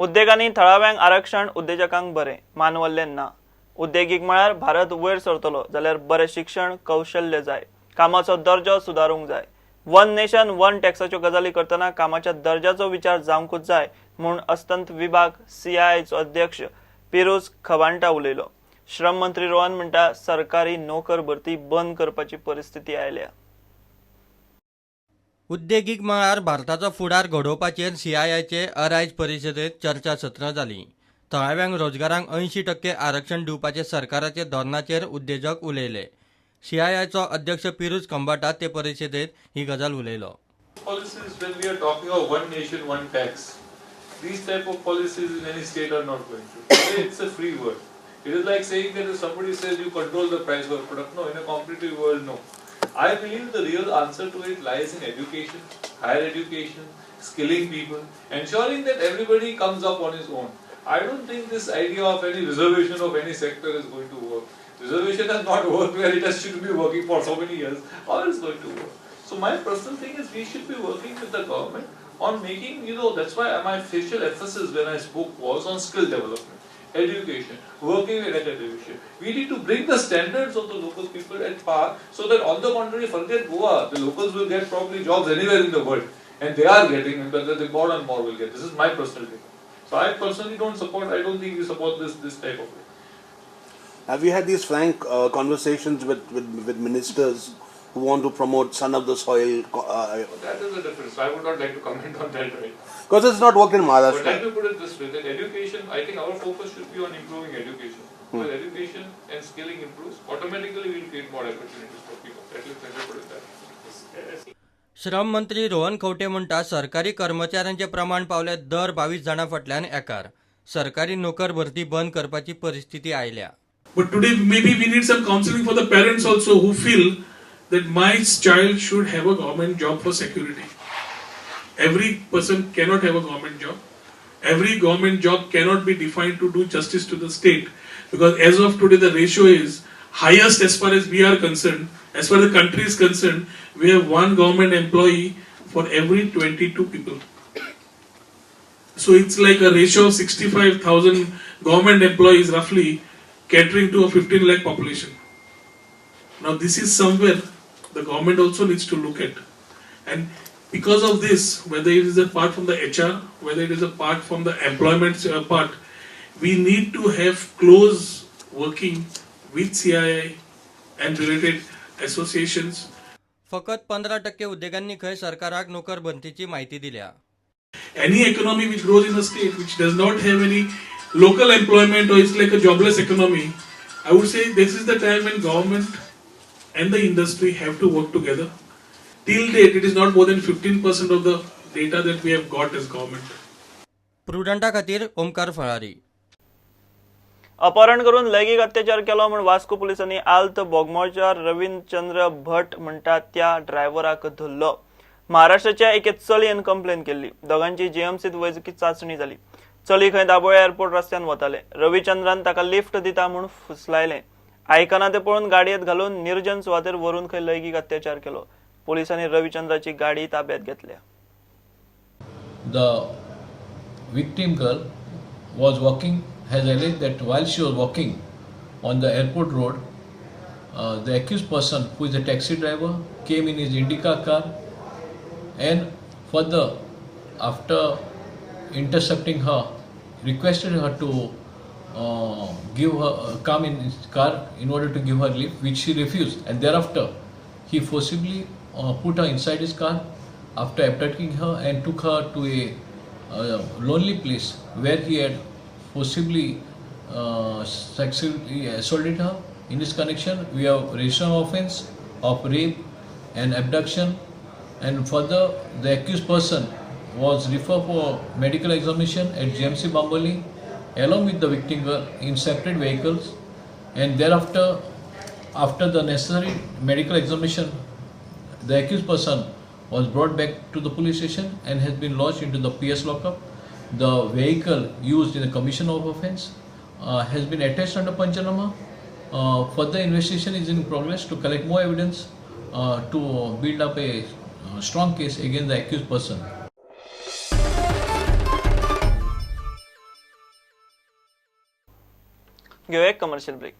उद्देगांनी थळाव्यांक आरक्षण उद्देजकांक बरें मानवल्लें ना। उद्देगीक म्हळ्यार भारत वयर सरतलो जाल्यार बरें शिक्षण कौशल्य जाय, कामाचो दर्जो सुदारूंक जाय। वन नेशन वन टॅक्साच्यो गजाली करतना कामाच्या दर्जाचो विचार जावंकूच जाय म्हूण अस्तंत विभाग CIIचो अध्यक्ष पिरूज खवांटा उलयलो। श्रम मंत्री रोहन म्हणटा सरकारी नोकर भरती बंद करपाची परिस्थिती आयल्या। उद्देगीक मळार भारताचो फुडार घडोवपाचेर CIIचे अरायज परिशदेंत चर्चा सत्र जाली। थळाव्यांक रोजगारांक 80% आरक्षण दिवपाचे सरकाराचे धोरणाचेर उद्देजक उलयले। CIIचो अध्यक्ष पिरूज खंबाटा ते परिशदेंत ही गजाल उलयलो। Policies, when we are talking of one nation, one tax, these type of policies in any state are not going to. Today it's a free word. It is like saying that if somebody says you control the price of a product, no, in a competitive world, no. I believe the real answer to it lies in education, higher education, skilling people, ensuring that everybody comes up on his own. I don't think this idea of any reservation of any sector is going to work. Reservation has not worked where it has to be working for so many years. How is it going to work? So my personal thing is we should be working with the government on making, that's why my facial emphasis when I spoke was on skill development, education, working with education. We need to bring the standards of the local people at par so that on the contrary, forget Goa, the locals will get probably jobs anywhere in the world. And they are getting, and the more and more will get. This is my personal thing. So I personally I don't think we support this type of thing. Have you had these frank conversations with ministers who want to promote son of the soil? That is the difference. I would not like to comment on that right. Because it's not worked in Maharashtra. But let me put it this way, that education, I think our focus should be on improving education. When education and skilling improves, automatically we will create more opportunities for people. At least let me put it that way. श्रम मंत्री रोहन खंवटे म्हणटा सरकारी कर्मचाऱ्यांचे प्रमाण पावले दर 22 जाणां फाटल्यान एकार। सरकारी नोकर भरती बंद करपाची परिस्थिती आयल्या। But today maybe we need some counseling for the parents also who feel that my child should have a government job for security. Every person cannot have a government job. Every government job cannot be defined to do justice to the state, because as of today the ratio is highest as far as we are concerned. As far as the country is concerned, we have one government employee for every 22 people. So it's like a ratio of 65,000 government employees roughly catering to a 15 lakh population. Now this is somewhere the government also needs to look at. And because of this, whether it is a part from the HR, whether it is a part from the employment part, we need to have close working with CII and related associations. फकत 15% उद्देगांनी खंय सरकाराक नोकर भरतीची माहिती दिल्या। Any economy which grows in a state which does not have any local employment or is like a jobless economy, I would say this is the time when government and the industry have to work together. Till date, it is not more than 15% of the data that we have got as government. प्रुडंटा खातीर ओमकार फळारी। अपहरण करून लैंगिक अत्याचार केलो म्हूण Vasco पुलिसांनी आल्त बोगमोळच्या रविचंद्र भट म्हणटा त्या ड्रायव्हराक धरलो। महाराष्ट्राच्या एके चलयेन कंप्लेन केल्ली। दोगांची GMCत वैजकी चाचणी जाली। चली खंय दाबोळे एअरपोर्ट रस्त्यान वताले। रविचंद्रान ताका लिफ्ट दिता म्हूण फुसलायले। आयकना ते पळोवन गाडयेंत घालून निर्जन सुवातेर व्हरून खंय लैंगिक अत्याचार केलो। पोलिसांनी रविचंद्राची गाडी ताब्यात घेतल्या। The victim girl was walking, has alleged that while she was walking on the airport road, the accused person, who is a taxi driver, came in his Indica car and further, after intercepting her, requested her to come in his car in order to give her lift, which she refused, and thereafter he forcibly put her inside his car after abducting her and took her to a lonely place where he had forcibly sexually assaulted her. In this connection, we have registered an offence of rape and abduction, and further the accused person was referred for medical examination at GMC Bamboli along with the victim girl in separate vehicles, and thereafter, after the necessary medical examination, the accused person was brought back to the police station and has been lodged into the PS lockup. The vehicle used in the commission of offence has been attached under Panchanama. Further investigation is in progress to collect more evidence to build up a strong case against the accused person. घेऊया एक commercial break.